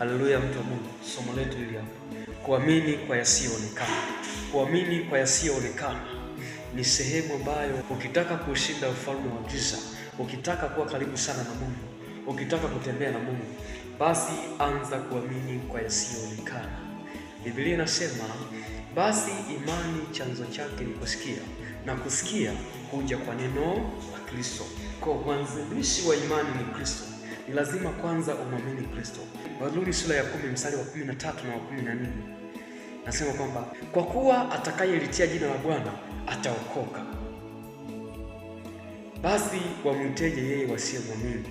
Haleluya, mtu wa Mungu. Somo letu hili hapa, kuamini kwa yasiyoonekana. Kuamini kwa yasiyoonekana ni sehemu ambayo ukitaka kushinda ufalme wa giza, ukitaka kuwa karibu sana na Mungu, ukitaka kutembea na Mungu, basi anza kuamini kwa yasiyoonekana. Biblia inasema, basi imani chanzo chake ni kusikia, na kusikia huja kwa neno la Kristo. Kwa mwanzilishi wa imani ni Kristo. Ni lazima kwanza umwamini Kristo. Warumi sura ya 10 mstari wa 13 na wa 14 nasema kwamba kwa kuwa atakayelitia jina la Bwana ataokoka. Basi wamwiteje yeye wasiyemwamini?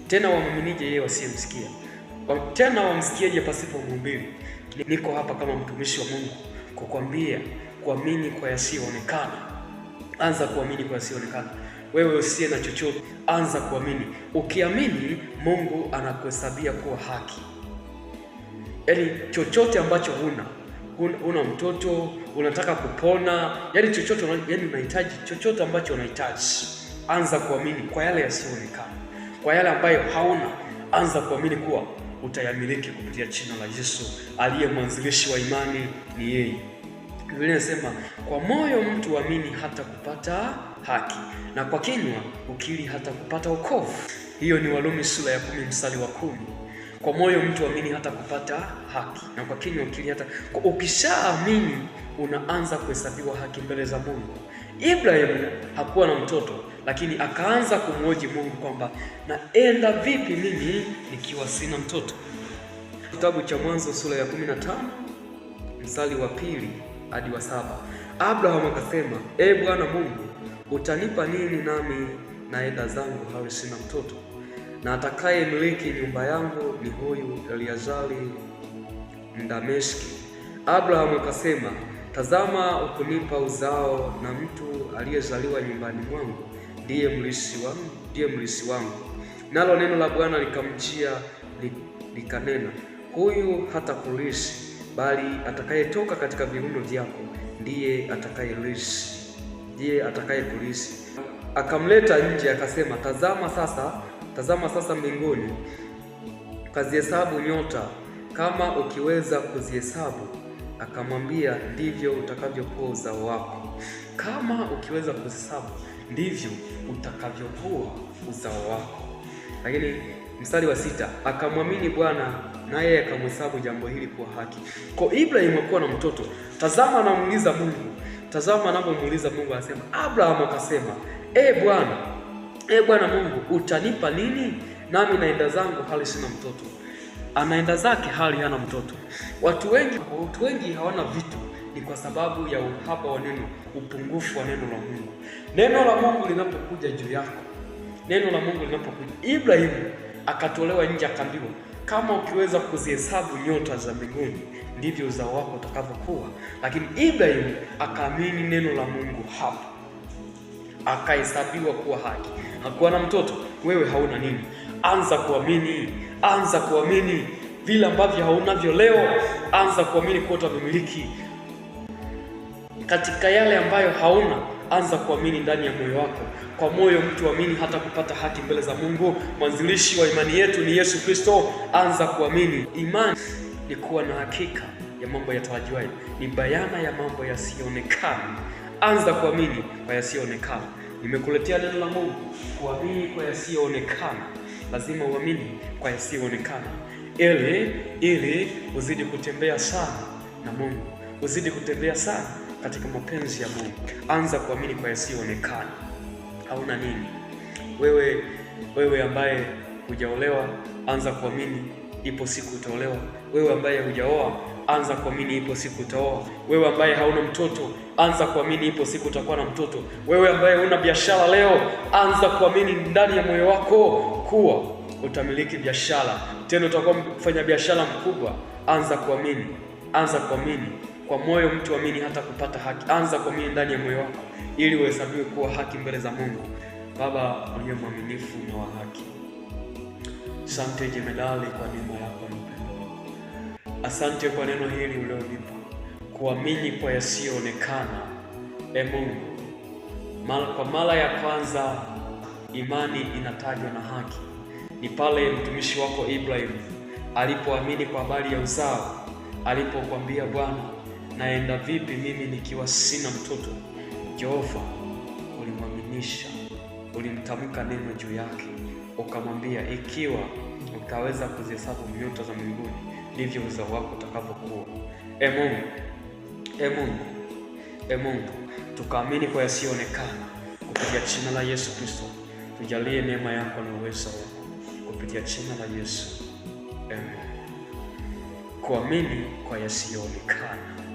Tena wamwaminije yeye wasiyemsikia? Tena wamsikieje pasipo mhubiri? Niko hapa kama mtumishi wa Mungu kukwambia kuamini kwa yasiyoonekana. Anza kuamini kwa yasiyoonekana. Wewe usiye na chochote, anza kuamini. Ukiamini, Mungu anakuhesabia kuwa haki. Yaani chochote ambacho huna mtoto, unataka kupona, yaani chochote unahitaji, chochote ambacho unahitaji, anza kuamini kwa yale yasiyoonekana. Kwa yale ambayo hauna, anza kuamini kuwa utayamiliki kupitia jina la Yesu aliye mwanzilishi wa imani, ni yeye. Biblia inasema, kwa moyo mtu amini hata kupata haki, na kwa kinywa ukiri hata kupata wokovu. Hiyo ni Warumi sura ya 10 mstari wa 10. Kwa moyo mtu amini hata kupata haki, na kwa kinywa ukiri hata. Ukishaamini unaanza kuhesabiwa haki mbele za Mungu. Ibrahimu hakuwa na mtoto, lakini akaanza kumhoji Mungu kwamba naenda vipi mimi nikiwa sina mtoto. Kitabu cha Mwanzo sura ya 15 mstari wa 2 hadi wa 7. Abraham akasema, Bwana Mungu, utanipa nini nami naenda zangu hali sina mtoto? Na atakaye miliki nyumba yangu ni huyu Eliazari Mdameski. Abraham akasema, tazama, ukunipa uzao, na mtu aliyezaliwa nyumbani mwangu ndiye mlisi wangu. Nalo neno la Bwana likamjia likanena, huyu hata kulisi, bali atakayetoka katika viuno vyako ndiye atakayekulisi. Akamleta nje akasema, tazama sasa mbinguni, kazihesabu nyota, kama ukiweza kuzihesabu. Akamwambia, ndivyo utakavyokuwa uzao wako. Kama ukiweza kuzihesabu, ndivyo utakavyokuwa uzao wako. Lakini mstari wa 6, akamwamini Bwana, naye akamhesabu jambo hili kuwa haki. Kwa Ibrahimu hakuwa na mtoto. Tazama anamuuliza Mungu. Tazama anapomuuliza Mungu anasema, Abraham akasema, Bwana Mungu, utanipa nini? Nami naenda zangu hali sina mtoto. Anaenda zake hali hana mtoto. Watu wengi hawana vitu, ni kwa sababu ya uhaba wa neno, upungufu wa neno la Mungu. Neno la Mungu linapokuja juu yako, Ibrahimu akatolewa nje akaambiwa, kama ukiweza kuzihesabu nyota za mbinguni ndivyo uzao wako utakavyokuwa. Lakini Ibrahimu akaamini neno la Mungu hapo, akahesabiwa kuwa haki. Hakuwa na mtoto. Wewe hauna nini? Anza kuamini vile ambavyo haunavyo leo. Anza kuamini kwa utamiliki katika yale ambayo hauna. Anza kuamini ndani ya moyo wako. Kwa moyo mtu amini hata kupata haki mbele za Mungu. Mwanzilishi wa imani yetu ni Yesu Kristo. Anza kuamini. Imani ni kuwa na hakika ya mambo yatarajiwayo, ni bayana ya mambo yasiyoonekana. Anza kuamini kwa yasiyoonekana. Nimekuletea neno la Mungu, kuamini kwa yasiyoonekana. Lazima uamini kwa yasiyoonekana ili uzidi kutembea sana na Mungu, uzidi kutembea sana katika mapenzi ya Mungu. Anza kuamini kwa yasiyoonekana. Hauna nini? Wewe ambaye hujaolewa, anza kuamini ipo siku utaolewa. Wewe ambaye hujaoa, anza kuamini ipo siku utaoa. Wewe ambaye hauna mtoto, anza kuamini ipo siku utakuwa na mtoto. Wewe ambaye huna biashara leo, anza kuamini ndani ya moyo wako kuwa utamiliki biashara, tena utakuwa mfanya biashara mkubwa. Anza kuamini. Kwa moyo mtu amini hata kupata haki. Anza kuamini ndani ya moyo wako ili uhesabiwe kuwa haki mbele za Mungu. Baba uliye mwaminifu na wa haki, asante jemedali kwa neema yako na upendo wako. Asante kwa neno hili ulionipa, kuamini kwa yasiyoonekana. Mungu, kwa mara ya kwanza imani inatajwa na haki. Ni pale mtumishi wako Ibrahim alipoamini kwa habari ya uzao, alipokuambia Bwana, naenda vipi mimi nikiwa sina mtoto? Jehova ulimwaminisha, ulimtamka neno juu yake, ukamwambia ikiwa utaweza kuzihesabu nyota za mbinguni, ndivyo uzao wako utakavyokuwa. Mungu, tukaamini kwa yasiyoonekana kupitia jina la Yesu Kristo. Tujalie neema yako na uwezo wako kupitia jina la Yesu. Amen. Kuamini kwa yasiyoonekana.